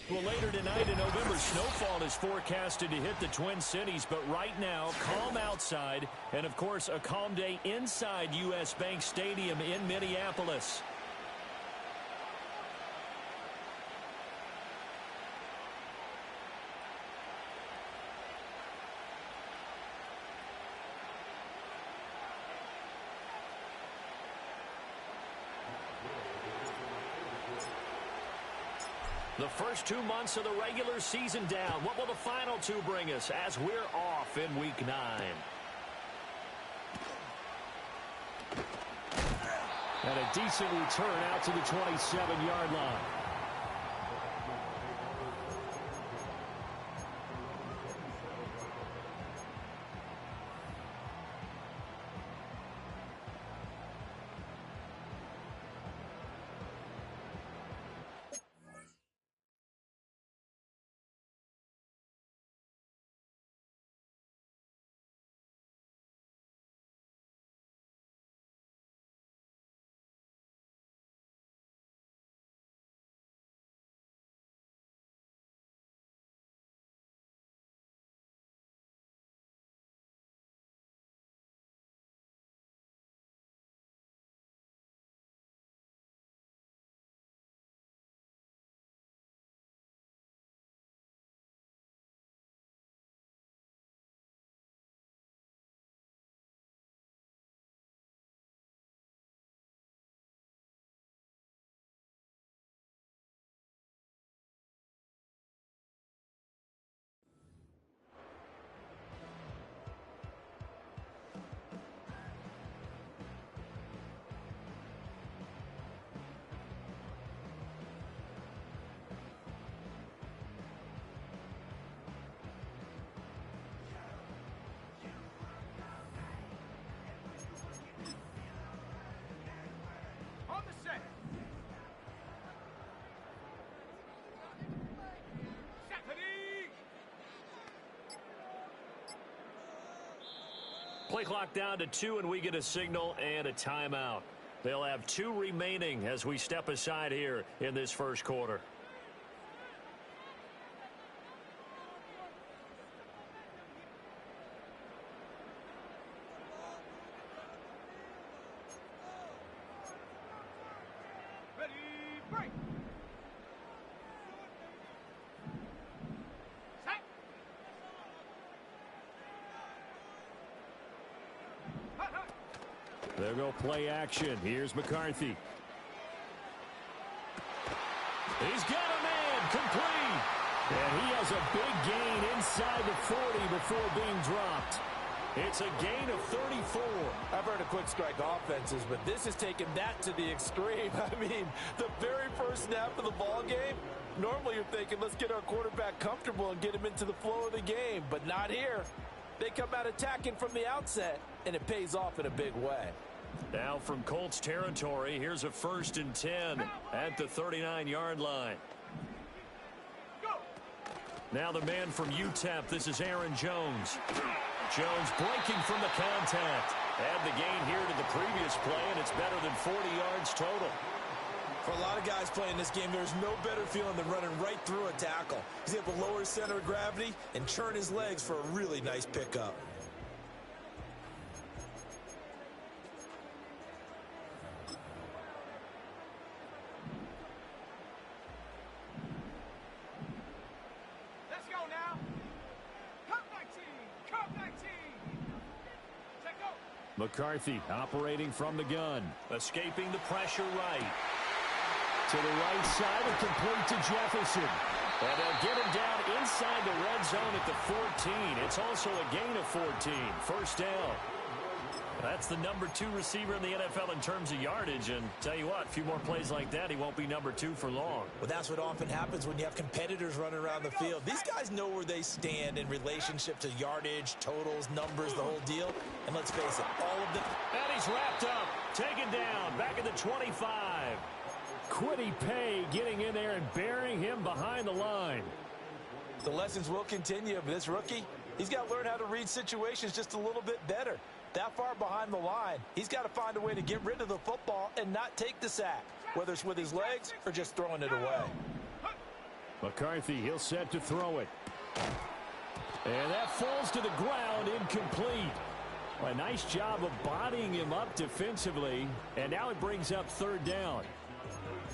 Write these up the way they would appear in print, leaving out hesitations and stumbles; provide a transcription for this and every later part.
Well, later tonight in November, snowfall is forecasted to hit the Twin Cities, but right now, calm outside, and of course, a calm day inside U.S. Bank Stadium in Minneapolis. The first 2 months of the regular season down. What will the final two bring us as we're off in Week 9? And a decent return out to the 27-yard line. Play clock down to 2, and we get a signal and a timeout. They'll have 2 remaining as we step aside here in this first quarter. Ready, break. There go play action. Here's McCarthy. He's got a man complete. And he has a big gain inside the 40 before being dropped. It's a gain of 34. I've heard of quick strike offenses, but this has taken that to the extreme. I mean, the very first snap of the ball game, normally you're thinking, let's get our quarterback comfortable and get him into the flow of the game, but not here. They come out attacking from the outset, and it pays off in a big way. Now from Colts territory, here's a 1st and 10 at the 39-yard line. Now the man from UTEP, this is Aaron Jones. Jones breaking from the contact. Add the gain here to the previous play, and it's better than 40 yards total. For a lot of guys playing this game, there's no better feeling than running right through a tackle. He's able to lower his center of gravity and churn his legs for a really nice pickup. McCarthy operating from the gun. Escaping the pressure right. To the right side and complete to Jefferson. And they'll get him down inside the red zone at the 14. It's also a gain of 14. First down. That's the number 2 receiver in the NFL in terms of yardage. And tell you what, a few more plays like that, he won't be number 2 for long. Well, that's what often happens when you have competitors running around the field. These guys know where they stand in relationship to yardage, totals, numbers, the whole deal. And let's face it, all of them. And he's wrapped up, taken down, back at the 25. Quiddy Pay getting in there and burying him behind the line. The lessons will continue, but this rookie, he's got to learn how to read situations just a little bit better. That far behind the line, he's got to find a way to get rid of the football and not take the sack, whether it's with his legs or just throwing it away. McCarthy, he'll set to throw it. And that falls to the ground, incomplete. A nice job of bodying him up defensively, and now it brings up third down.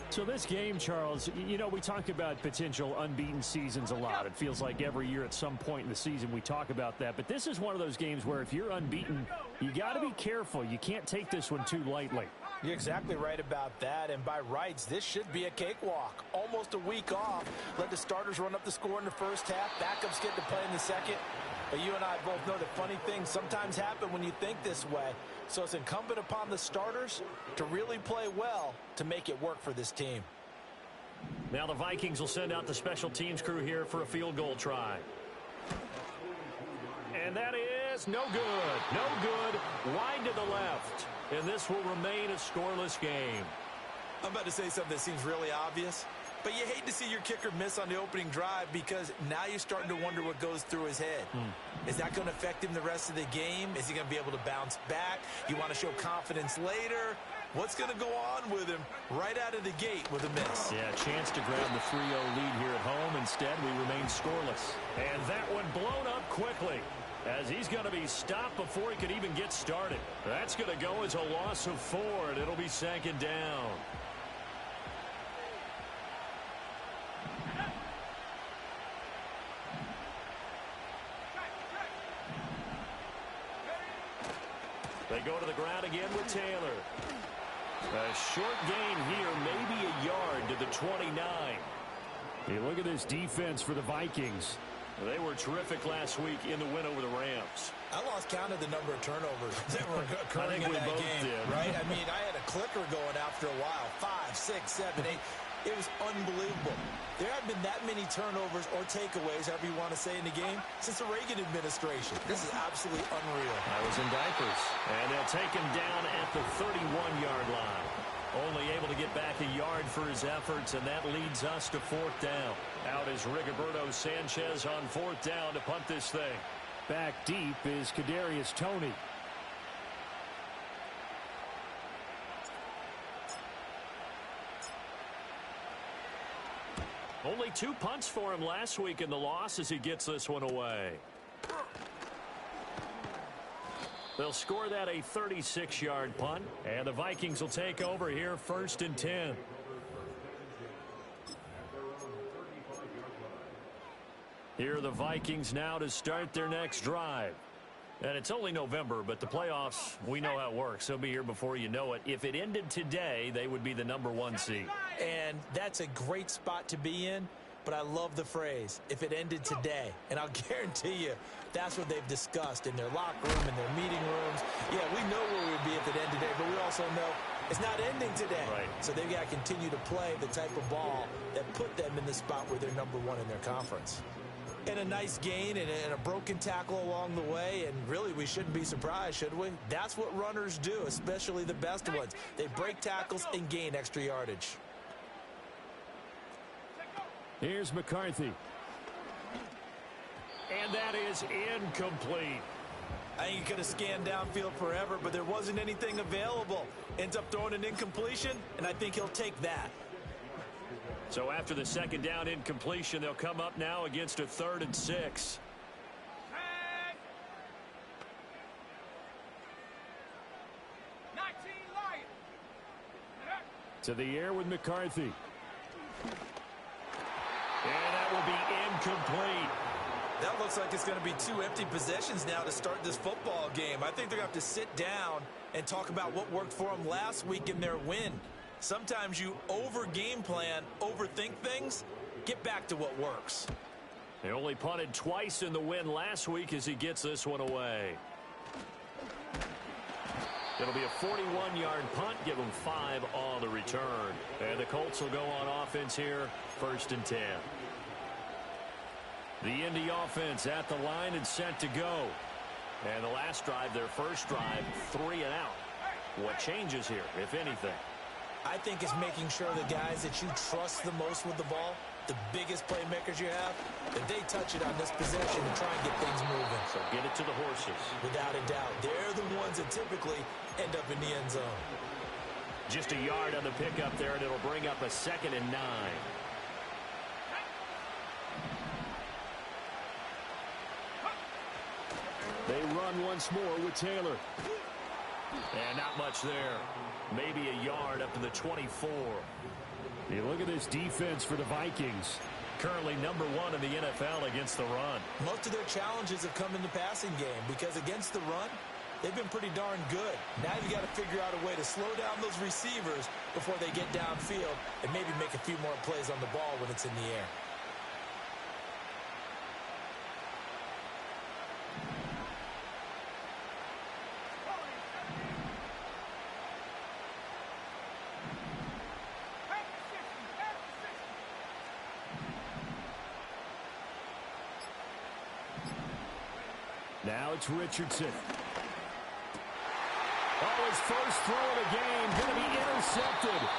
So this game, Charles, you know, we talk about potential unbeaten seasons a lot. It feels like every year at some point in the season we talk about that. But this is one of those games where if you're unbeaten, you got to be careful. You can't take this one too lightly. You're exactly right about that, and by rights, this should be a cakewalk. Almost a week off. Let the starters run up the score in the first half. Backups get to play in the second. But you and I both know that funny things sometimes happen when you think this way. So it's incumbent upon the starters to really play well to make it work for this team. Now the Vikings will send out the special teams crew here for a field goal try. And that is no good. No good. Wide to the left. And this will remain a scoreless game. I'm about to say something that seems really obvious, but you hate to see your kicker miss on the opening drive because now you're starting to wonder what goes through his head. Is that going to affect him the rest of the game? Is he going to be able to bounce back? You want to show confidence later? What's going to go on with him right out of the gate with a miss? Yeah, a chance to grab the 3-0 lead here at home. Instead, we remain scoreless. And that one blown up quickly, as he's going to be stopped before he could even get started. That's going to go as a loss of 4, and it'll be second down. They go to the ground again with Taylor. A short gain here, maybe a yard to the 29. Hey, look at this defense for the Vikings. They were terrific last week in the win over the Rams. I lost count of the number of turnovers that were occurring in that game, right? I mean, I had a clicker going after a while. 5, 6, 7, 8. It was unbelievable. There haven't been that many turnovers or takeaways, however you want to say, in the game since the Reagan administration. This is absolutely unreal. I was in diapers. And they'll take him down at the 31-yard line. Only able to get back a yard for his efforts, and that leads us to fourth down. Out is Rigoberto Sanchez on fourth down to punt this thing. Back deep is Kadarius Toney. Only 2 punts for him last week in the loss as he gets this one away. They'll score that a 36-yard punt, and the Vikings will take over here 1st and 10. Here are the Vikings now to start their next drive. And it's only November, but the playoffs, we know how it works. They'll be here before you know it. If it ended today, they would be the #1 seed. And that's a great spot to be in, but I love the phrase, if it ended today. And I'll guarantee you, that's what they've discussed in their locker room, in their meeting rooms. Yeah, we know where we'd be if it ended today, but we also know it's not ending today. Right. So they've got to continue to play the type of ball that put them in the spot where they're #1 in their conference. And a nice gain and a broken tackle along the way, and really we shouldn't be surprised, should we? That's what runners do, especially the best ones. They break tackles and gain extra yardage. Here's McCarthy. And that is incomplete. I think he could have scanned downfield forever, but there wasn't anything available. Ends up throwing an incompletion, and I think he'll take that. So after the second down incompletion, they'll come up now against a 3rd and 6. To the air with McCarthy. And that will be incomplete. That looks like it's going to be 2 empty possessions now to start this football game. I think they're going to have to sit down and talk about what worked for them last week in their win. Sometimes you over-game plan, overthink things, get back to what works. They only punted twice in the win last week as he gets this one away. It'll be a 41-yard punt, give them 5 on the return. And the Colts will go on offense here, 1st and 10. The Indy offense at the line and set to go. And the last drive, their first drive, 3 and out. What changes here, if anything? I think it's making sure the guys that you trust the most with the ball, the biggest playmakers you have, that they touch it on this possession and try and get things moving. So get it to the horses. Without a doubt. They're the ones that typically end up in the end zone. Just a yard on the pickup there, and it'll bring up a 2nd and 9. They run once more with Taylor. And not much there. Maybe a yard up to the 24. You look at this defense for the Vikings. Currently number 1 in the NFL against the run. Most of their challenges have come in the passing game because against the run, they've been pretty darn good. Now you got to figure out a way to slow down those receivers before they get downfield and maybe make a few more plays on the ball when it's in the air. Now it's Richardson. Oh, his first throw of the game going to be intercepted.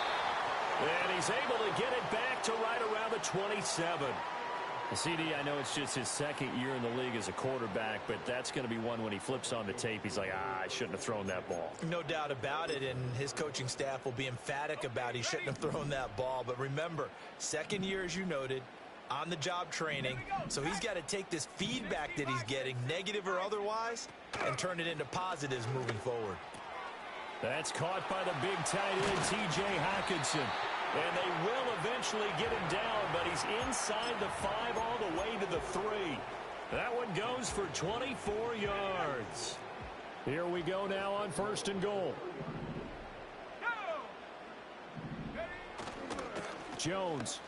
And he's able to get it back to right around the 27. CD, I know it's just his second year in the league as a quarterback, but that's going to be one when he flips on the tape. He's like, I shouldn't have thrown that ball. No doubt about it, and his coaching staff will be emphatic about he shouldn't have thrown that ball. But remember, second year, as you noted, on-the-job training, so he's got to take this feedback that he's getting, negative or otherwise, and turn it into positives moving forward. That's caught by the big tight end, T.J. Hockenson. And they will eventually get him down, but he's inside the 5 all the way to the 3. That one goes for 24 yards. Here we go now on 1st and goal. Jones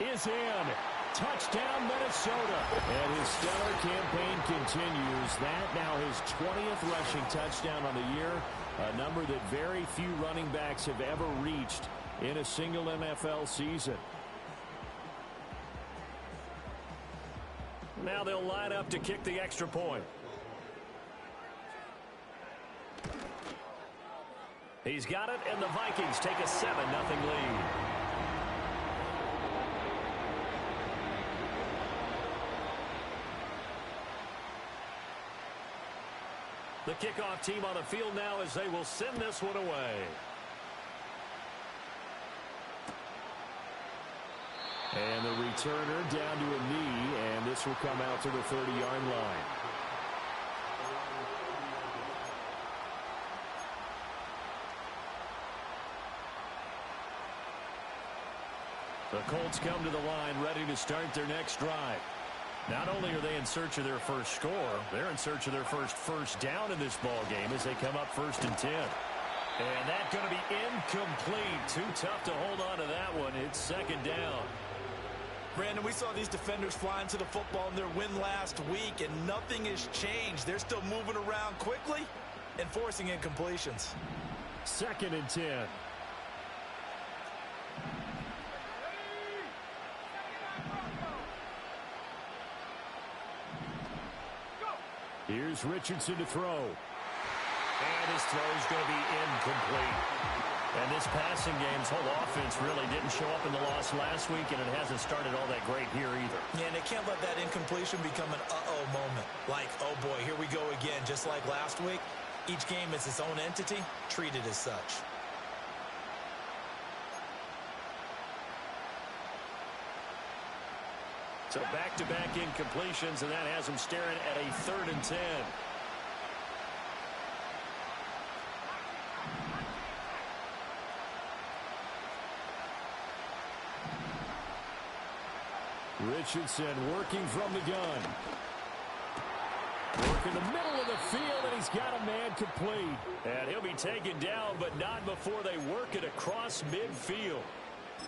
is in. Touchdown, Minnesota. And his stellar campaign continues. That now his 20th rushing touchdown on the year, a number that very few running backs have ever reached in a single NFL season. Now they'll line up to kick the extra point. He's got it, and the Vikings take a 7-0 lead. The kickoff team on the field now as they will send this one away. And the returner down to a knee, and this will come out to the 30-yard line. The Colts come to the line ready to start their next drive. Not only are they in search of their first score, they're in search of their first down in this ball game as they come up 1st and 10. And that's going to be incomplete. Too tough to hold on to that one. It's 2nd down. Brandon, we saw these defenders flying to the football in their win last week, and nothing has changed. They're still moving around quickly and forcing incompletions. 2nd and 10. Here's Richardson to throw. And his throw is going to be incomplete. And this passing game's whole offense really didn't show up in the loss last week, and it hasn't started all that great here either. Yeah, and they can't let that incompletion become an uh-oh moment. Like, oh boy, here we go again, just like last week. Each game is its own entity, treated as such. So back-to-back incompletions, and that has them staring at a 3rd and 10. Richardson working from the gun. Work in the middle of the field, and he's got a man complete. And he'll be taken down, but not before they work it across midfield.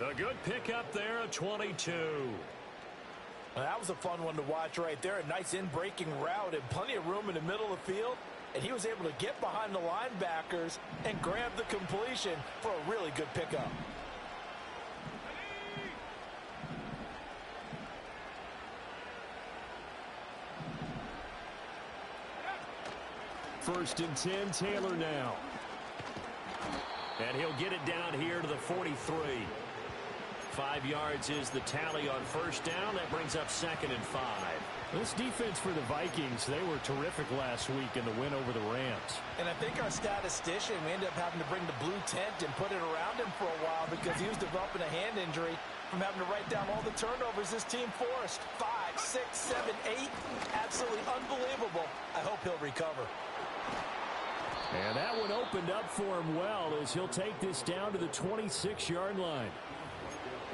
A good pickup there of 22. Well, that was a fun one to watch right there. A nice in-breaking route and plenty of room in the middle of the field. And he was able to get behind the linebackers and grab the completion for a really good pickup. First and 10, Taylor now. And he'll get it down here to the 43. 5 yards is the tally on first down. That brings up 2nd and 5. This defense for the Vikings, they were terrific last week in the win over the Rams. And I think our statistician, we ended up having to bring the blue tent and put it around him for a while because he was developing a hand injury from having to write down all the turnovers this team forced. 5, 6, 7, 8. Absolutely unbelievable. I hope he'll recover. And that one opened up for him well as he'll take this down to the 26-yard line.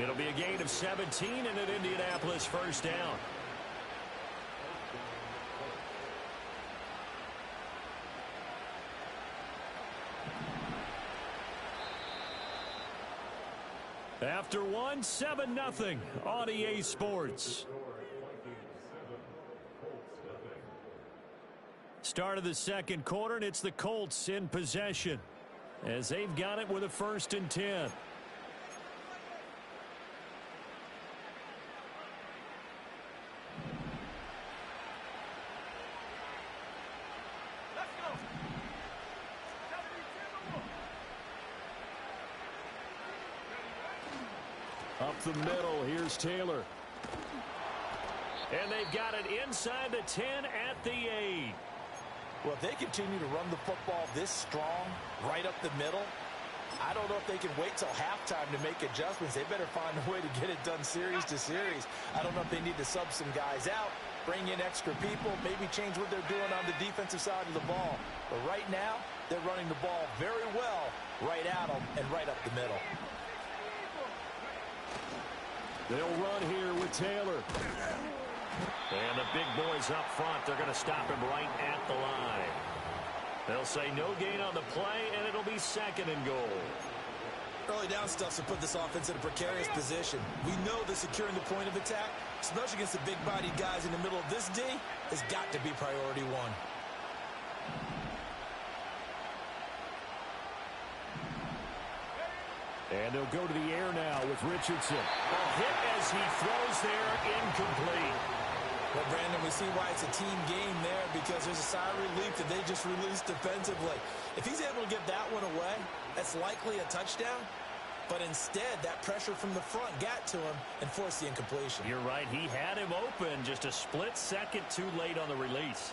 It'll be a gain of 17 and an Indianapolis first down. After one, 7-0 on EA Sports. Start of the second quarter, and it's the Colts in possession as they've got it with a 1st and 10. Up the middle, here's Taylor. And they've got it inside the 10 at the 8. Well, if they continue to run the football this strong, right up the middle, I don't know if they can wait till halftime to make adjustments. They better find a way to get it done series to series. I don't know if they need to sub some guys out, bring in extra people, maybe change what they're doing on the defensive side of the ball. But right now, they're running the ball very well right at them and right up the middle. They'll run here with Taylor. And the big boys up front, they're going to stop him right at the line. They'll say no gain on the play, and it'll be 2nd and goal. Early down stuff to put this offense in a precarious position. We know that securing the point of attack, especially against the big-bodied guys in the middle of this D, has got to be priority one. And they'll go to the air now with Richardson. A hit as he throws there, incomplete. Well, Brandon, we see why it's a team game there because there's a sigh of relief that they just released defensively. If he's able to get that one away, that's likely a touchdown. But instead, that pressure from the front got to him and forced the incompletion. You're right. He had him open, just a split second too late on the release.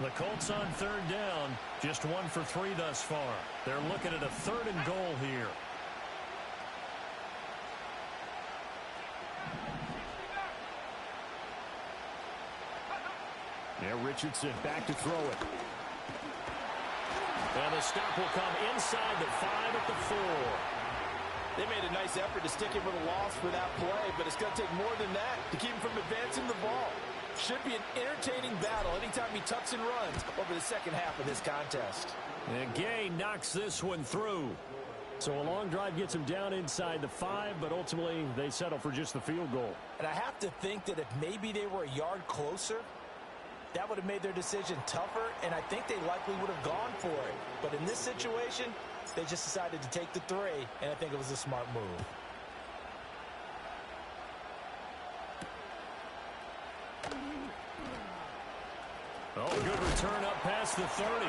The Colts on 3rd down, just 1 for 3 thus far. They're looking at a 3rd and goal here. Yeah, Richardson back to throw it. And the stop will come inside the 5 at the 4. They made a nice effort to stick him with a loss for that play, but it's going to take more than that to keep him from advancing the ball. Should be an entertaining battle anytime he tucks and runs over the second half of this contest. And Gay knocks this one through. So a long drive gets him down inside the 5, but ultimately they settle for just the field goal. And I have to think that if maybe they were a yard closer, that would have made their decision tougher, and I think they likely would have gone for it. But in this situation, they just decided to take the 3, and I think it was a smart move. Oh, good return up past the 30.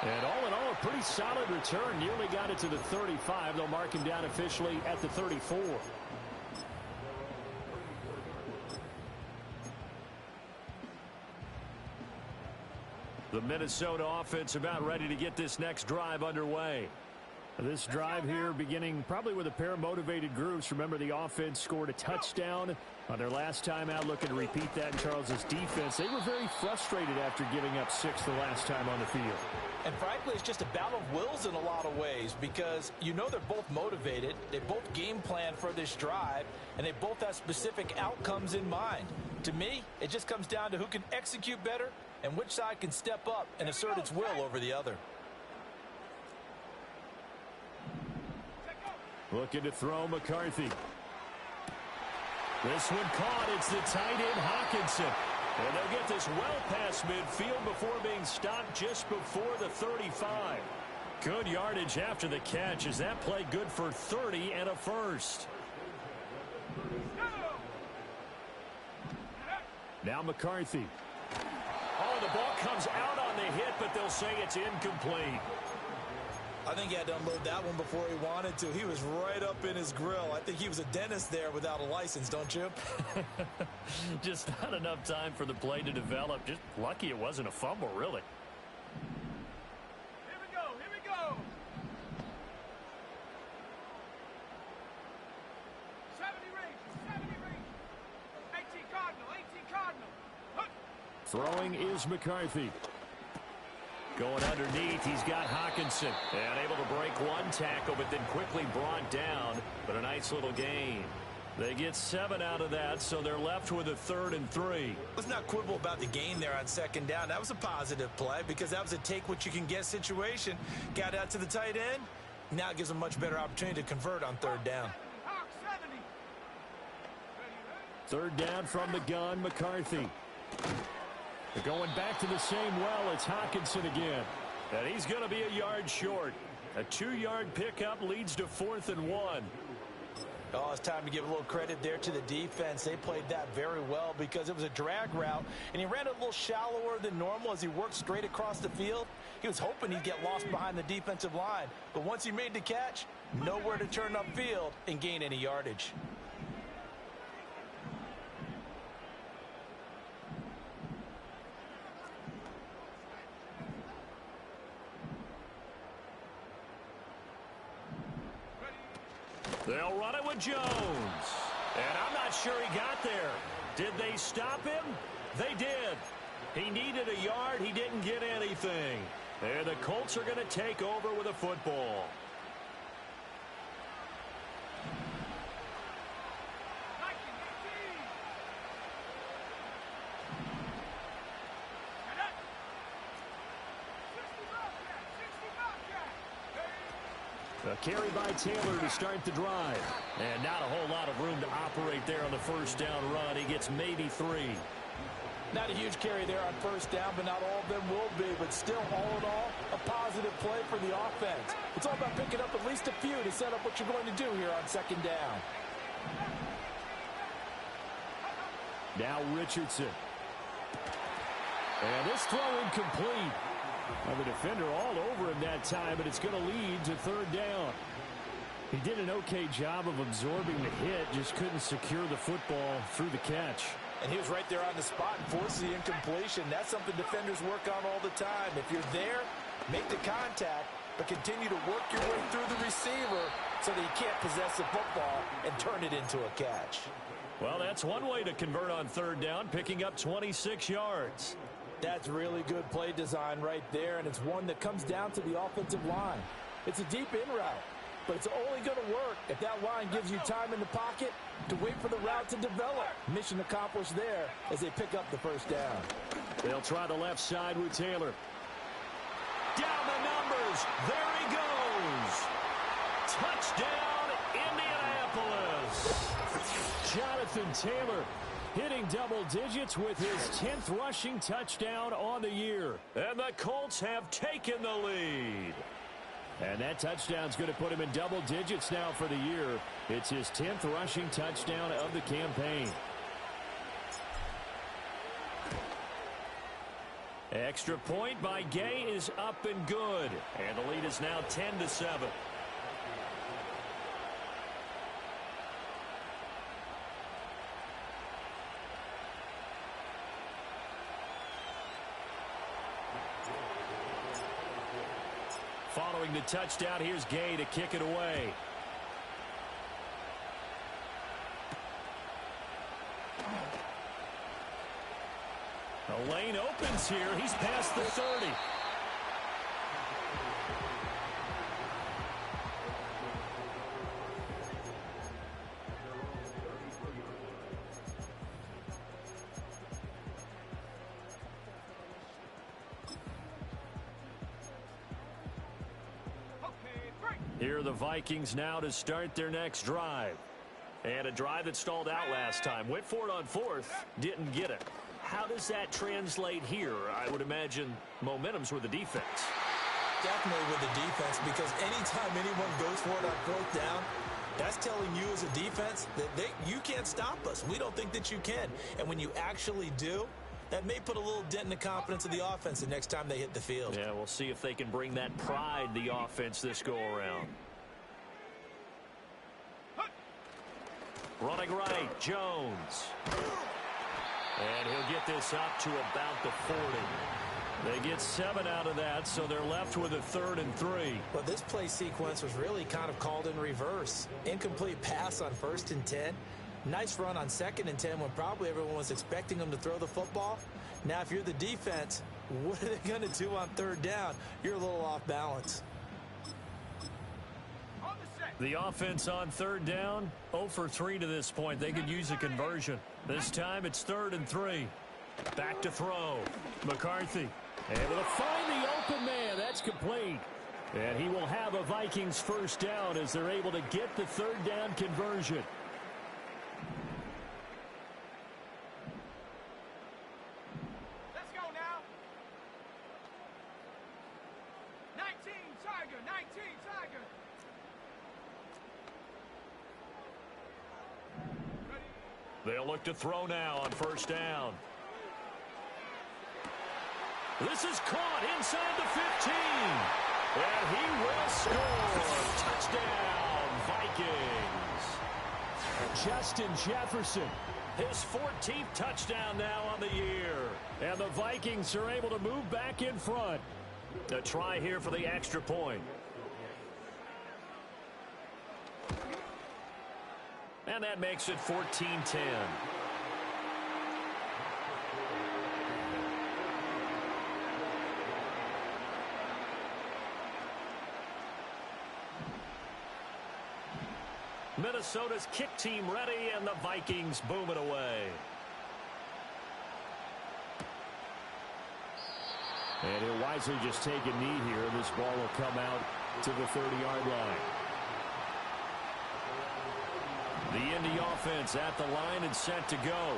And all in all, a pretty solid return. Nearly got it to the 35. They'll mark him down officially at the 34. The Minnesota offense about ready to get this next drive underway. This drive here beginning probably with a pair of motivated groups. Remember, the offense scored a touchdown on their last time out, looking to repeat that in Charles's defense. They were very frustrated after giving up 6 the last time on the field. And frankly, it's just a battle of wills in a lot of ways because you know they're both motivated. They both game plan for this drive, and they both have specific outcomes in mind. To me, it just comes down to who can execute better and which side can step up and assert its will over the other. Looking to throw McCarthy. This one caught. It's the tight end Hawkinson. And they'll get this well past midfield before being stopped just before the 35. Good yardage after the catch. Is that play good for 30 and a first? Now McCarthy. Oh, the ball comes out on the hit, but they'll say it's incomplete. I think he had to unload that one before he wanted to. He was right up in his grill. I think he was a dentist there without a license, don't you? Just not enough time for the play to develop. Just lucky it wasn't a fumble, really. Here we go, here we go. 70 range. 18 Cardinal. Hup. Throwing is McCarthy. Going underneath, he's got Hawkinson. And able to break one tackle, but then quickly brought down. But a nice little gain. They get 7 out of that, so they're left with a 3rd and 3. Let's not quibble about the gain there on 2nd down. That was a positive play because that was a take-what-you-can-get situation. Got out to the tight end. Now it gives a much better opportunity to convert on 3rd down. Hawk 70. 3rd down from the gun, McCarthy. They're going back to the same well. It's Hawkinson again. And he's going to be a yard short. A 2-yard pickup leads to 4th and 1. Oh, it's time to give a little credit there to the defense. They played that very well because it was a drag route, and he ran it a little shallower than normal as he worked straight across the field. He was hoping he'd get lost behind the defensive line, but once he made the catch, nowhere to turn upfield and gain any yardage. They'll run it with Jones. And I'm not sure he got there. Did they stop him? They did. He needed a yard. He didn't get anything. And the Colts are going to take over with a football. A carry by Taylor to start the drive. And not a whole lot of room to operate there on the 1st down run. He gets maybe 3. Not a huge carry there on 1st down, but not all of them will be. But still, all in all, a positive play for the offense. It's all about picking up at least a few to set up what you're going to do here on 2nd down. Now Richardson. And this throw incomplete. Well, the defender all over him that time, but it's going to lead to 3rd down. He did an okay job of absorbing the hit, just couldn't secure the football through the catch. And he was right there on the spot and forced the incompletion. That's something defenders work on all the time. If you're there, make the contact, but continue to work your way through the receiver so that you can't possess the football and turn it into a catch. Well, that's one way to convert on 3rd down, picking up 26 yards. That's really good play design right there, and it's one that comes down to the offensive line. It's a deep in route, but it's only going to work if that line gives you time in the pocket to wait for the route to develop. Mission accomplished there as they pick up the 1st down. They'll try the left side with Taylor. Down the numbers. There he goes. Touchdown, Indianapolis. Jonathan Taylor hitting double digits with his 10th rushing touchdown on the year. And the Colts have taken the lead. And that touchdown's going to put him in double digits now for the year. It's his 10th rushing touchdown of the campaign. Extra point by Gay is up and good. And the lead is now 10-7. Following the touchdown, here's Gay to kick it away. The lane opens here. He's past the 30. Here are the Vikings now to start their next drive. And a drive that stalled out last time. Went for it on 4th, didn't get it. How does that translate here? I would imagine momentum's with the defense. Definitely with the defense, because anytime anyone goes for it on 4th down, that's telling you as a defense that you can't stop us. We don't think that you can. And when you actually do, That may put a little dent in the confidence of the offense the next time they hit the field. Yeah, we'll see if they can bring that pride, the offense, this go-around. Running right, Jones. And he'll get this up to about the 40. They get 7 out of that, so they're left with a 3rd and 3. Well, this play sequence was really kind of called in reverse. Incomplete pass on 1st and 10. Nice run on 2nd and 10 when probably everyone was expecting them to throw the football. Now, if you're the defense, what are they going to do on 3rd down? You're a little off balance. The offense on 3rd down, 0 for 3 to this point. They could use a conversion. This time it's 3rd and 3. Back to throw. McCarthy able to find the open man. That's complete. And he will have a Vikings 1st down as they're able to get the 3rd down conversion. Let's go now. 19, Tiger. 19, Tiger. They'll look to throw now on 1st down. This is caught inside the 15. And he will score. Touchdown, Vikings. Justin Jefferson, his 14th touchdown now on the year. And the Vikings are able to move back in front. A try here for the extra point. And that makes it 14-10. Minnesota's kick team ready, and the Vikings boom it away. And he'll wisely just take a knee here. This ball will come out to the 30-yard line. The Indy offense at the line and set to go.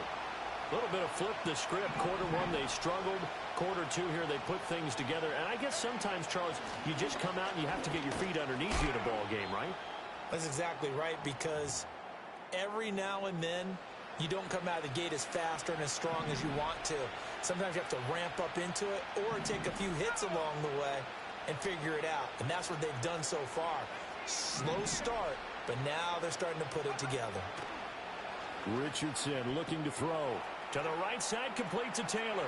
A little bit of flip the script. Quarter 1, they struggled. Quarter 2 here, they put things together. And I guess sometimes, Charles, you just come out and you have to get your feet underneath you in a ball game, right? That's exactly right, because every now and then you don't come out of the gate as fast or as strong as you want to. Sometimes you have to ramp up into it or take a few hits along the way and figure it out. And that's what they've done so far. Slow start, but now they're starting to put it together. Richardson looking to throw. To the right side, complete to Taylor.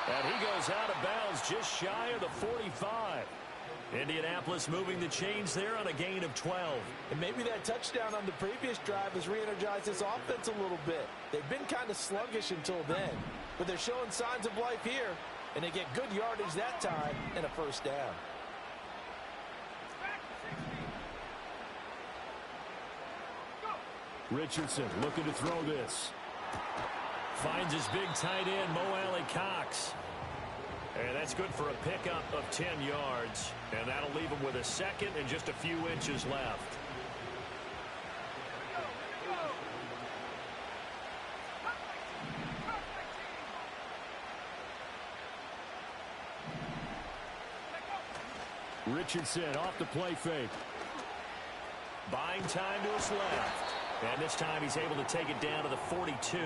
And he goes out of bounds just shy of the 45. Indianapolis moving the chains there on a gain of 12. And maybe that touchdown on the previous drive has re-energized this offense a little bit. They've been kind of sluggish until then, but they're showing signs of life here, and they get good yardage that time and a 1st down. Richardson looking to throw this. Finds his big tight end, Mo Alley Cox. And that's good for a pickup of 10 yards. And that'll leave him with a 2nd and just a few inches left. Richardson off the play fake. Buying time to his left. And this time he's able to take it down to the 42.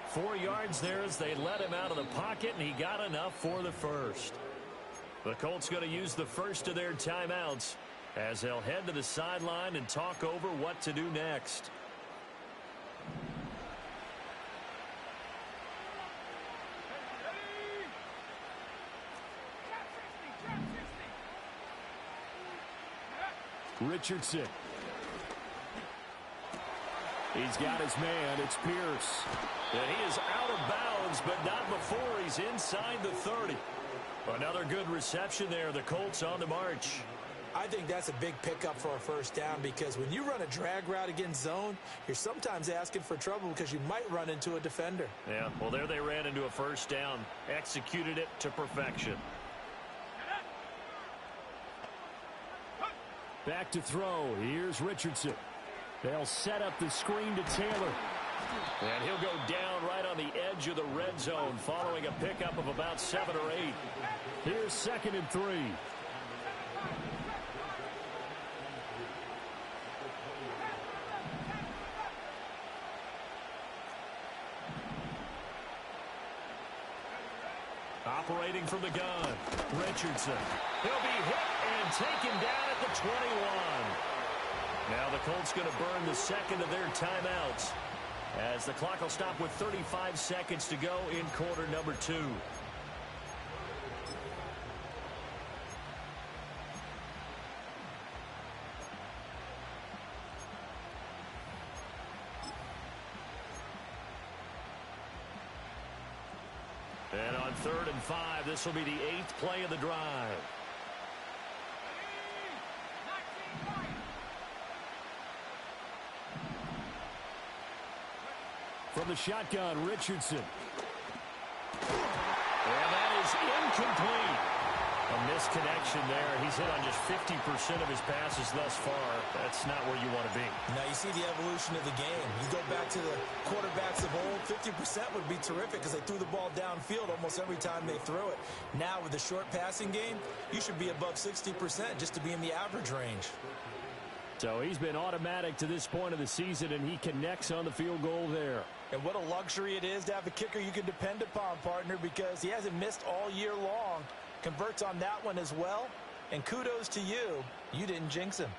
4 yards there as they let him out of the pocket, and he got enough for the 1st. The Colts going to use the first of their timeouts as they'll head to the sideline and talk over what to do next. Richardson. He's got his man. It's Pierce. And he is out of bounds, but not before he's inside the 30. Another good reception there. The Colts on the march. I think that's a big pickup for a 1st down, because when you run a drag route against zone, you're sometimes asking for trouble because you might run into a defender. Yeah, well, there they ran into a 1st down. Executed it to perfection. Back to throw. Here's Richardson. They'll set up the screen to Taylor. And he'll go down right on the edge of the red zone following a pickup of about 7 or 8. Here's 2nd and 3. operating from the gun. Richardson. He'll be hit and taken down at the 21. Now the Colts going to burn the second of their timeouts, as the clock will stop with 35 seconds to go in quarter number 2. And on 3rd and 5, this will be the 8th play of the drive. From the shotgun, Richardson. And that is incomplete. A misconnection there. He's hit on just 50% of his passes thus far. That's not where you want to be. Now you see the evolution of the game. You go back to the quarterbacks of old, 50% would be terrific because they threw the ball downfield almost every time they threw it. Now with the short passing game, you should be above 60% just to be in the average range. So he's been automatic to this point of the season, and he connects on the field goal there. And what a luxury it is to have a kicker you can depend upon, partner, because he hasn't missed all year long. Converts on that one as well. And kudos to you. You didn't jinx him.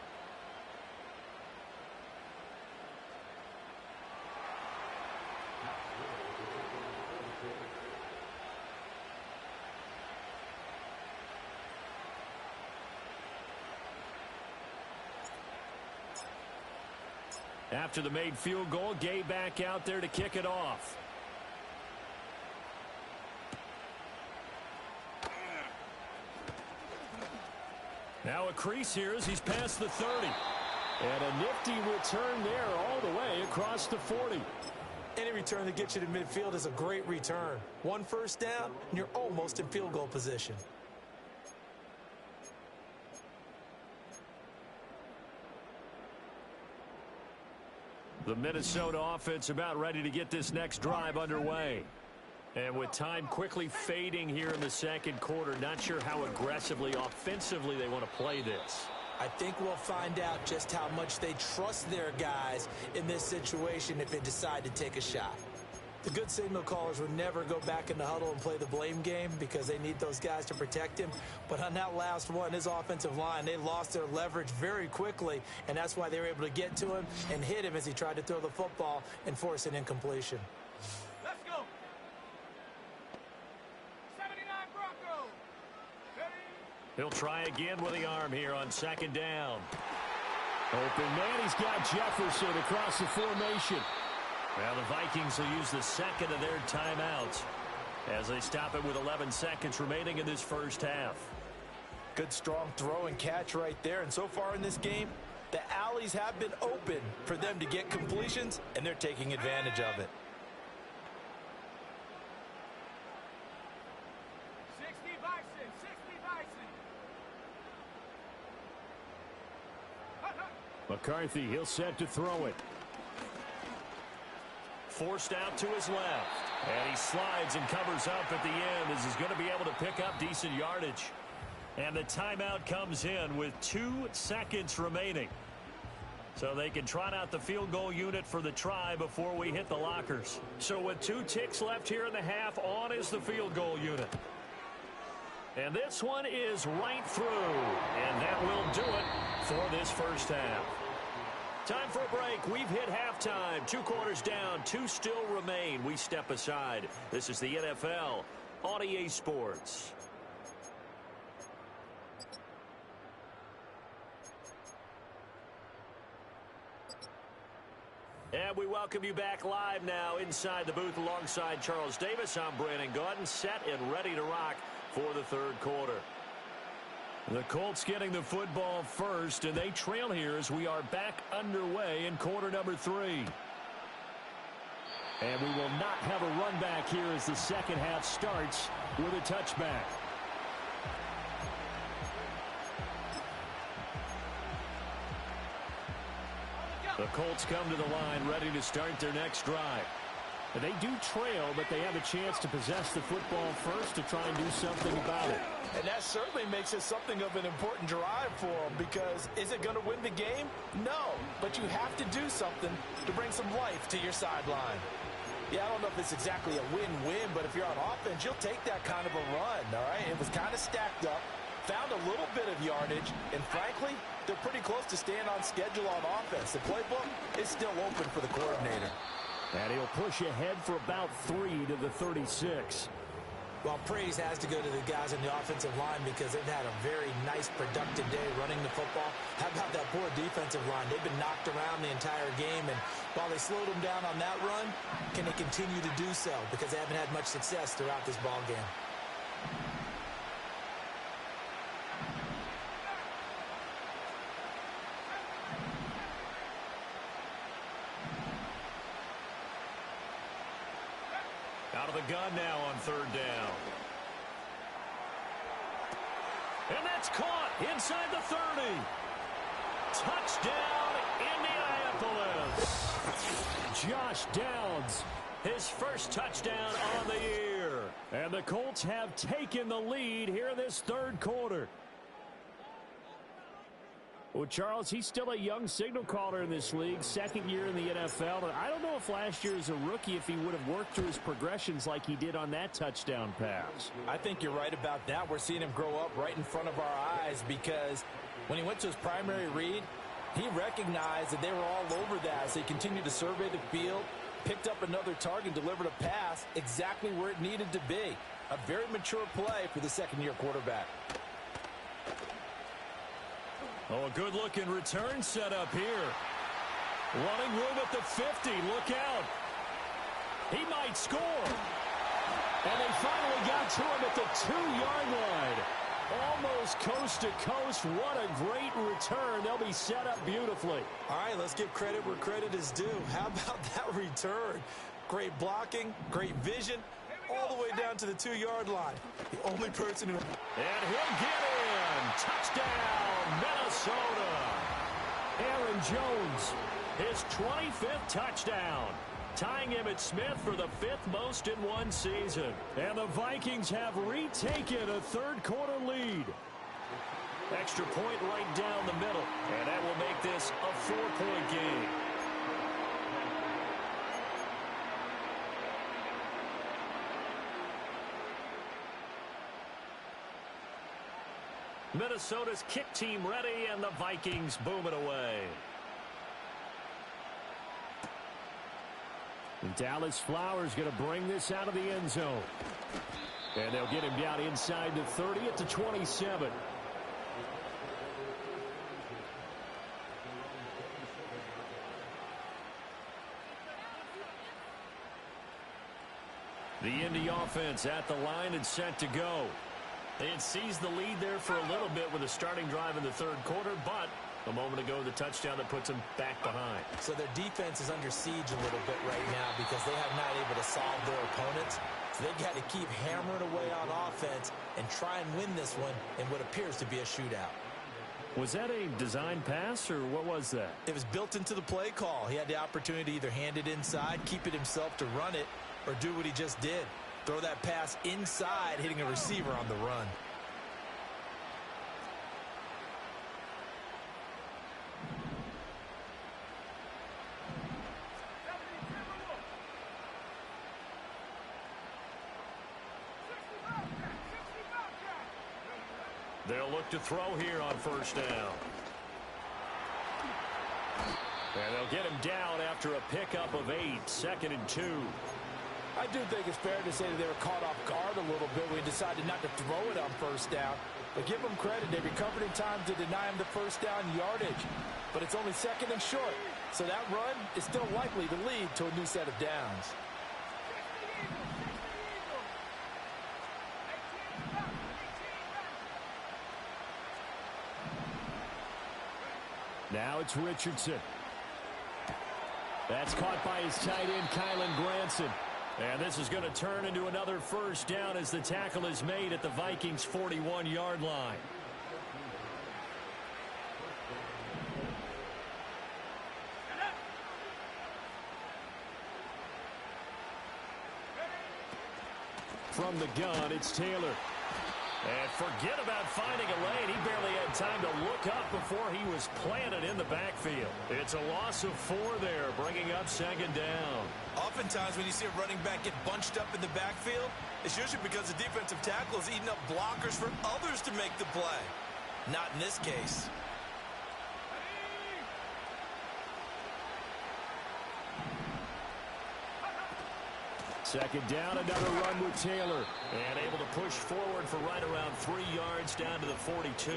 After the made field goal, Gay back out there to kick it off. Now a crease here as he's past the 30. And a nifty return there all the way across the 40. Any return that gets you to midfield is a great return. 1 first down, and you're almost in field goal position. The Minnesota offense about ready to get this next drive underway. And with time quickly fading here in the second quarter, not sure how aggressively, offensively they want to play this. I think we'll find out just how much they trust their guys in this situation if they decide to take a shot. The good signal callers would never go back in the huddle and play the blame game because they need those guys to protect him. But on that last one, his offensive line, they lost their leverage very quickly, and that's why they were able to get to him and hit him as he tried to throw the football and force an incompletion. Let's go. 79 Broncos. He'll try again with the arm here on 2nd down. Open man, he's got Jefferson across the formation. Well, the Vikings will use the second of their timeouts as they stop it with 11 seconds remaining in this first half. Good strong throw and catch right there. And so far in this game, the alleys have been open for them to get completions, and they're taking advantage of it. 60 Bison, 60 Bison. McCarthy, he'll set to throw it. Forced out to his left. And he slides and covers up at the end as he's going to be able to pick up decent yardage. And the timeout comes in with 2 seconds remaining. So they can trot out the field goal unit for the try before we hit the lockers. So with 2 ticks left here in the half, on is the field goal unit. And this one is right through. And that will do it for this first half. Time for a break. We've hit halftime. 2 quarters down. 2 still remain. We step aside. This is the NFL on EA Sports. And we welcome you back live now inside the booth alongside Charles Davis. I'm Brandon Gaudin, set and ready to rock for the 3rd quarter. The Colts getting the football first, and they trail here as we are back underway in quarter number 3. And we will not have a run back here as the second half starts with a touchback. The Colts come to the line ready to start their next drive. They do trail, but they have a chance to possess the football first to try and do something about it. And that certainly makes it something of an important drive for them, because is it going to win the game? No, but you have to do something to bring some life to your sideline. Yeah, I don't know if it's exactly a win-win, but if you're on offense, you'll take that kind of a run, all right? It was kind of stacked up, found a little bit of yardage, and frankly, they're pretty close to staying on schedule on offense. The playbook is still open for the coordinator. And he'll push ahead for about 3 to the 36. Well, praise has to go to the guys in the offensive line because they've had a very nice, productive day running the football. How about that poor defensive line? They've been knocked around the entire game, and while they slowed them down on that run, can they continue to do so? Because they haven't had much success throughout this ball game. Out of the gun now on third down. And that's caught inside the 30. Touchdown, Indianapolis. Josh Downs, his first touchdown on the year. And the Colts have taken the lead here in this third quarter. Well, Charles, he's still a young signal caller in this league, second year in the NFL. And I don't know if last year as a rookie, if he would have worked through his progressions like he did on that touchdown pass. I think you're right about that. We're seeing him grow up right in front of our eyes because when he went to his primary read, he recognized that they were all over that as they continued to survey the field, picked up another target, delivered a pass exactly where it needed to be. A very mature play for the second-year quarterback. Oh, a good-looking return set up here. Running room at the 50. Look out. He might score. And they finally got to him at the 2-yard line. Almost coast to coast. What a great return. They'll be set up beautifully. All right, let's give credit where credit is due. How about that return? Great blocking, great vision, all the way down to the 2-yard line. The only person who... And he'll get in. Touchdown, Minnesota. Aaron Jones, his 25th touchdown, tying Emmitt Smith for the 5th most in one season. And the Vikings have retaken a third-quarter lead. Extra point right down the middle, and that will make this a 4-point game. Minnesota's kick team ready, and the Vikings boom it away. And Dallas Flowers going to bring this out of the end zone. And they'll get him down inside the 30 at the 27. The Indy offense at the line and set to go. They had seized the lead there for a little bit with a starting drive in the third quarter, but a moment ago, the touchdown that puts them back behind. So their defense is under siege a little bit right now because they have not able to solve their opponents. So they've got to keep hammering away on offense and try and win this one in what appears to be a shootout. Was that a design pass, or what was that? It was built into the play call. He had the opportunity to either hand it inside, keep it himself to run it, or do what he just did. Throw that pass inside, hitting a receiver on the run. They'll look to throw here on first down. And they'll get him down after a pickup of 8, 2nd and 2. I do think it's fair to say that they were caught off guard a little bit when he decided not to throw it on first down. But give them credit. They recovered in time to deny him the first down yardage. But it's only 2nd and short. So that run is still likely to lead to a new set of downs. Now it's Richardson. That's caught by his tight end, Kylan Granson. And this is going to turn into another first down as the tackle is made at the Vikings' 41-yard line. From the gun, it's Taylor. And forget about finding a lane. He barely had time to look up before he was planted in the backfield. It's a loss of 4 there, bringing up 2nd down. Oftentimes when you see a running back get bunched up in the backfield, it's usually because the defensive tackle is eating up blockers for others to make the play. Not in this case. Second down, another run with Taylor. And able to push forward for right around 3 yards down to the 42.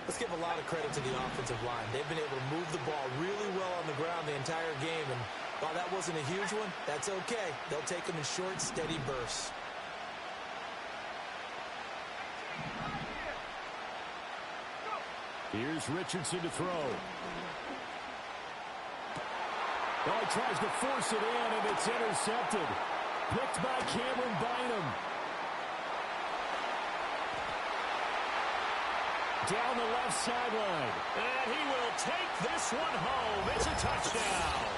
Let's give a lot of credit to the offensive line. They've been able to move the ball really well on the ground the entire game. And while that wasn't a huge one, that's okay. They'll take them in short, steady bursts. Here's Richardson to throw. Oh, he tries to force it in, and it's intercepted. Picked by Cameron Bynum. Down the left sideline. And he will take this one home. It's a touchdown.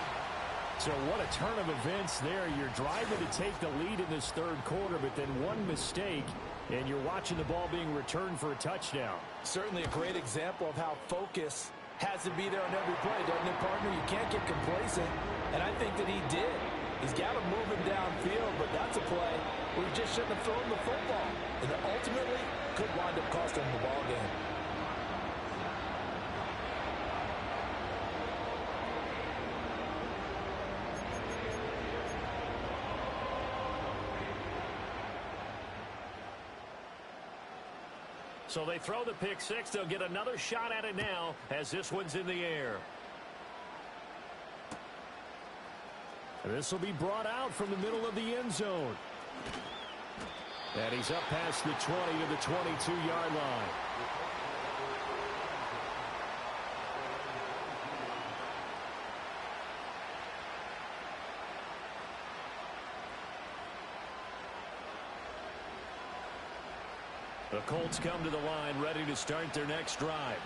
So what a turn of events there. You're driving to take the lead in this third quarter, but then one mistake, and you're watching the ball being returned for a touchdown. Certainly a great example of how focus has to be there on every play, doesn't it, partner? You can't get complacent, and I think that he did. He's got to move him downfield, but that's a play where he just shouldn't have thrown the football. And ultimately, could wind up costing him the ball game. So they throw the pick six. They'll get another shot at it now as this one's in the air. This will be brought out from the middle of the end zone. And he's up past the 20 to the 22-yard line. The Colts come to the line ready to start their next drive.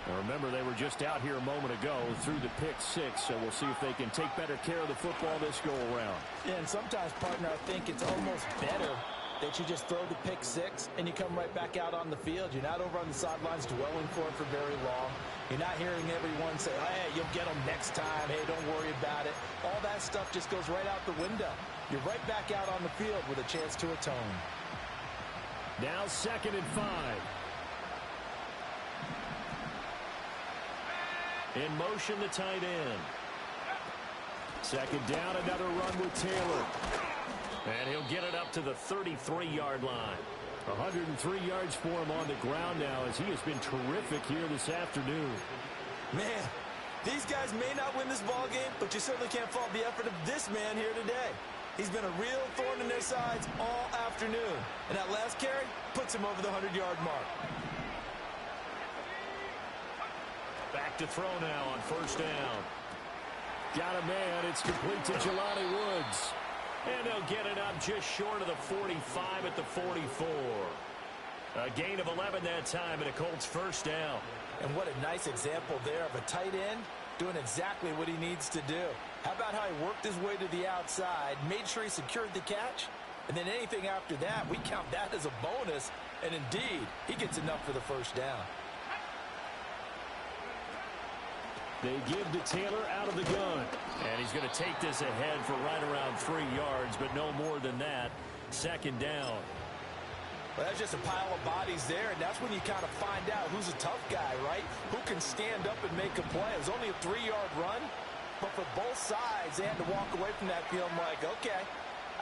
Now remember, they were just out here a moment ago through the pick six, so we'll see if they can take better care of the football this go-around. Yeah, and sometimes, partner, I think it's almost better that you just throw the pick six and you come right back out on the field. You're not over on the sidelines dwelling for it for very long. You're not hearing everyone say, hey, you'll get them next time. Hey, don't worry about it. All that stuff just goes right out the window. You're right back out on the field with a chance to atone. Now 2nd and 5. In motion, the tight end. Second down, another run with Taylor. And he'll get it up to the 33-yard line. 103 yards for him on the ground now as he has been terrific here this afternoon. Man, these guys may not win this ball game, but you certainly can't fault the effort of this man here today. He's been a real thorn in their sides all afternoon. And that last carry puts him over the 100-yard mark. Back to throw now on first down. Got a man. It's complete to Jelani Woods. And they'll get it up just short of the 45 at the 44. A gain of 11 that time, and a Colts first down. And what a nice example there of a tight end doing exactly what he needs to do. How about how he worked his way to the outside, made sure he secured the catch, and then anything after that, we count that as a bonus. And indeed, he gets enough for the first down. They give to Taylor out of the gun. And he's going to take this ahead for right around 3 yards, but no more than that. Second down. Well, that's just a pile of bodies there, and that's when you kind of find out who's a tough guy, right? Who can stand up and make a play. It was only a 3-yard run, but for both sides, they had to walk away from that field like, okay,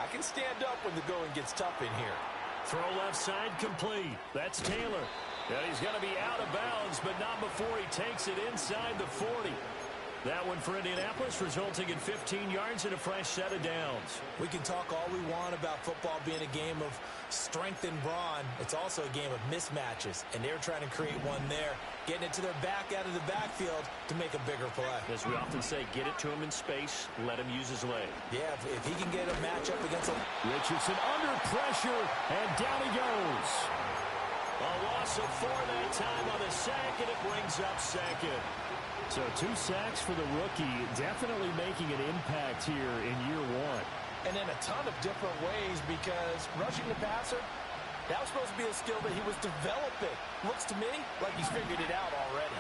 I can stand up when the going gets tough in here. Throw left side complete. That's Taylor. And he's going to be out of bounds, but not before he takes it inside the 40. That one for Indianapolis, resulting in 15 yards and a fresh set of downs. We can talk all we want about football being a game of strength and brawn. It's also a game of mismatches, and they're trying to create one there, getting it to their back out of the backfield to make a bigger play. As we often say, get it to him in space, let him use his leg. Yeah, if he can get a matchup against a... Richardson under pressure, and down he goes. A loss of 4 that time on the sack, and it brings up second. So 2 sacks for the rookie, definitely making an impact here in year 1. And in a ton of different ways, because rushing the passer, that was supposed to be a skill that he was developing. Looks to me like he's figured it out already.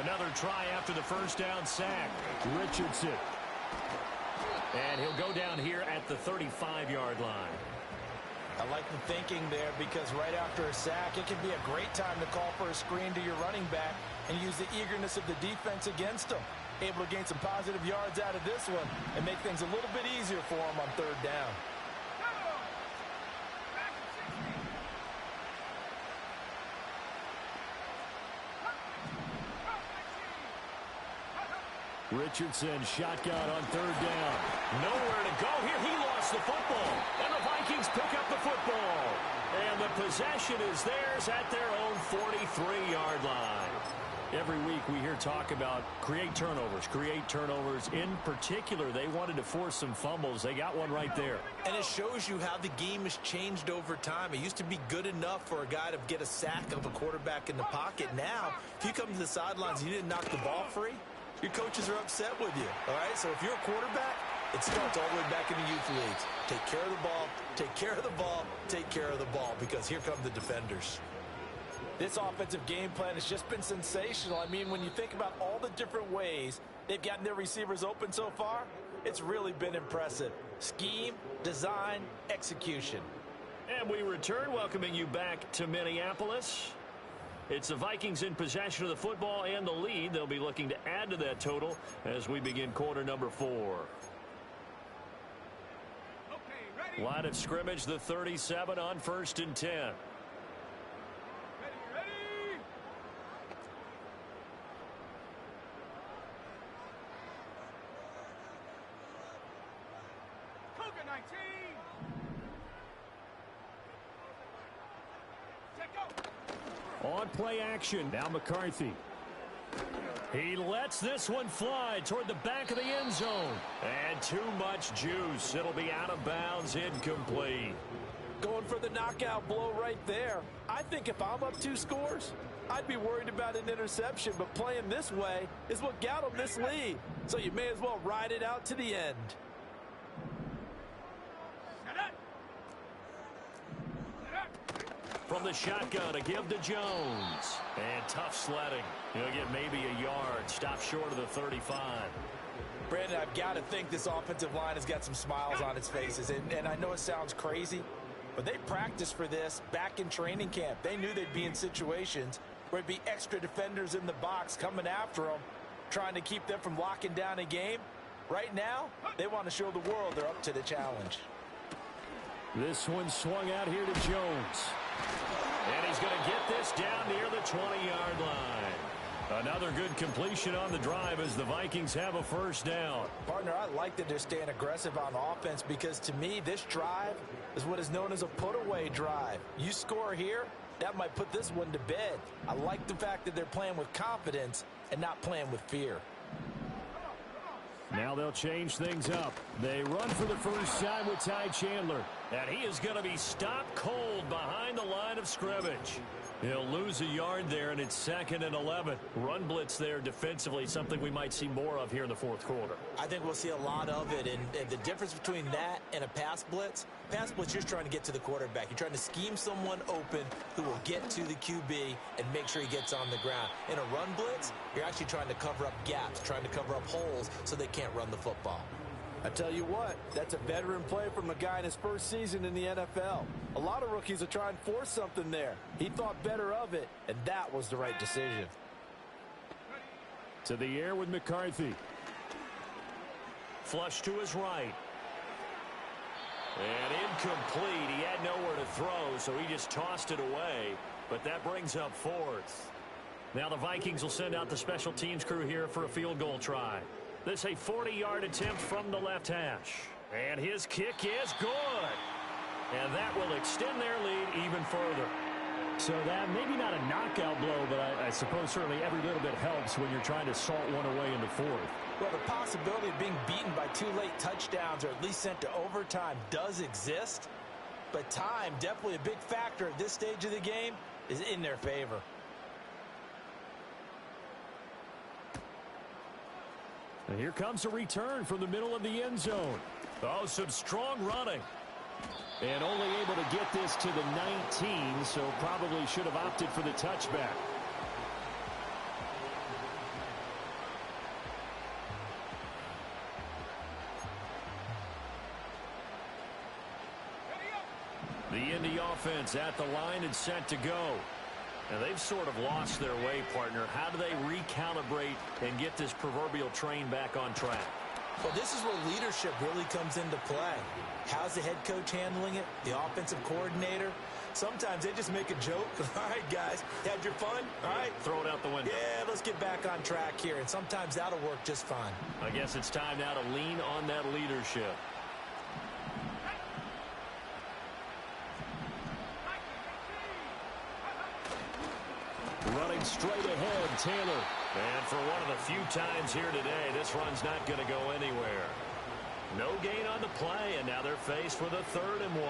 Another try after the first down sack. Richardson. And he'll go down here at the 35-yard line. I like the thinking there because right after a sack, it can be a great time to call for a screen to your running back and use the eagerness of the defense against him. Able to gain some positive yards out of this one and make things a little bit easier for him on third down. Richardson shotgun on third down. Nowhere to go here. He lost the football. And the Vikings pick up the football. And the possession is theirs at their own 43-yard line. Every week we hear talk about create turnovers. In particular, they wanted to force some fumbles. They got one right there. And it shows you how the game has changed over time. It used to be good enough for a guy to get a sack of a quarterback in the pocket. Now, if you come to the sidelines and you didn't knock the ball free, your coaches are upset with you, all right? So if you're a quarterback, it starts all the way back in the youth leagues. Take care of the ball, take care of the ball, take care of the ball, because here come the defenders. This offensive game plan has just been sensational. I mean, when you think about all the different ways they've gotten their receivers open so far, it's really been impressive. Scheme, design, execution. And we return, welcoming you back to Minneapolis. It's the Vikings in possession of the football and the lead. They'll be looking to add to that total as we begin quarter number 4. Okay, ready? Line of scrimmage, the 37 on 1st and 10. Ready? Cougar 19. Check go. On play action, now McCarthy. He lets this one fly toward the back of the end zone. And too much juice. It'll be out of bounds, incomplete. Going for the knockout blow right there. I think if I'm up 2 scores, I'd be worried about an interception, but playing this way is what got him this lead. So you may as well ride it out to the end. From the shotgun, a give to Jones. And tough sledding. He'll get maybe a yard. Stop short of the 35. Brandon, I've got to think this offensive line has got some smiles on its faces. And I know it sounds crazy, but they practiced for this back in training camp. They knew they'd be in situations where there'd be extra defenders in the box coming after them, trying to keep them from locking down a game. Right now, they want to show the world they're up to the challenge. This one swung out here to Jones. And he's going to get this down near the 20-yard line. Another good completion on the drive as the Vikings have a first down. Partner, I like that they're staying aggressive on offense because to me, this drive is what is known as a put-away drive. You score here, that might put this one to bed. I like the fact that they're playing with confidence and not playing with fear. Now they'll change things up. They run for the first time with Ty Chandler. And he is going to be stopped cold behind the line of scrimmage. He'll lose a yard there, and it's 2nd and 11. Run blitz there defensively, something we might see more of here in the 4th quarter. I think we'll see a lot of it, and the difference between that and a pass blitz, you're just trying to get to the quarterback. You're trying to scheme someone open who will get to the QB and make sure he gets on the ground. In a run blitz, you're actually trying to cover up gaps, trying to cover up holes so they can't run the football. I tell you what, that's a veteran play from a guy in his first season in the NFL. A lot of rookies are trying to force something there. He thought better of it, and that was the right decision. To the air with McCarthy. Flush to his right. And incomplete. He had nowhere to throw, so he just tossed it away. But that brings up 4th. Now the Vikings will send out the special teams crew here for a field goal try. This a 40-yard attempt from the left hash. And his kick is good. And that will extend their lead even further. So that maybe not a knockout blow, but I suppose certainly every little bit helps when you're trying to salt one away in the 4th. Well, the possibility of being beaten by 2 late touchdowns or at least sent to overtime does exist. But time, definitely a big factor at this stage of the game, is in their favor. And here comes a return from the middle of the end zone. Oh, some strong running. And only able to get this to the 19, so probably should have opted for the touchback. The Indy offense at the line and set to go. Now, they've sort of lost their way, partner. How do they recalibrate and get this proverbial train back on track? Well, this is where leadership really comes into play. How's the head coach handling it? The offensive coordinator? Sometimes they just make a joke. All right, guys, had your fun? All right. Throw it out the window. Yeah, let's get back on track here. And sometimes that'll work just fine. I guess it's time now to lean on that leadership. Running straight ahead, Taylor. And for one of the few times here today, this run's not going to go anywhere. No gain on the play, and now they're faced with a 3rd and 1.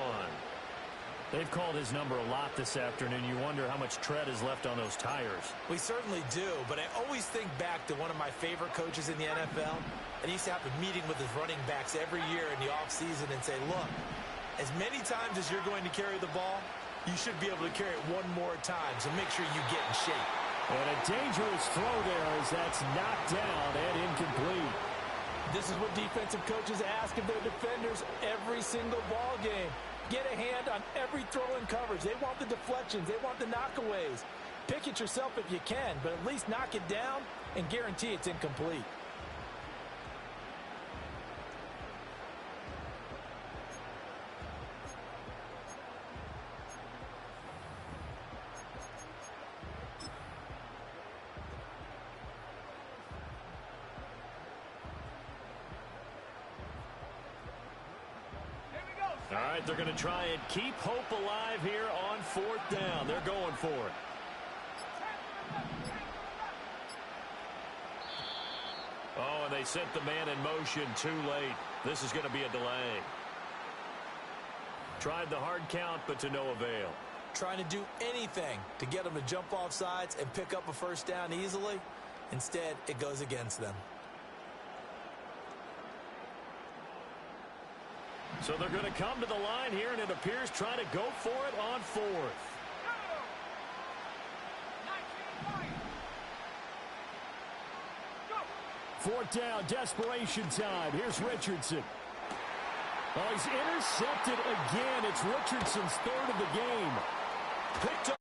They've called his number a lot this afternoon. You wonder how much tread is left on those tires. We certainly do, but I always think back to one of my favorite coaches in the NFL. And he used to have a meeting with his running backs every year in the offseason and say, look, as many times as you're going to carry the ball, you should be able to carry it one more time, so make sure you get in shape. And a dangerous throw there as that's knocked down and incomplete. This is what defensive coaches ask of their defenders every single ball game. Get a hand on every throw in coverage. They want the deflections. They want the knockaways. Pick it yourself if you can, but at least knock it down and guarantee it's incomplete. All right, they're going to try and keep hope alive here on 4th down. They're going for it. Oh, and they sent the man in motion too late. This is going to be a delay. Tried the hard count, but to no avail. Trying to do anything to get them to jump off sides and pick up a 1st down easily. Instead, it goes against them. So they're going to come to the line here, and it appears trying to go for it on 4th. Fourth down, desperation time. Here's Richardson. Oh, he's intercepted again. It's Richardson's 3rd of the game. Picked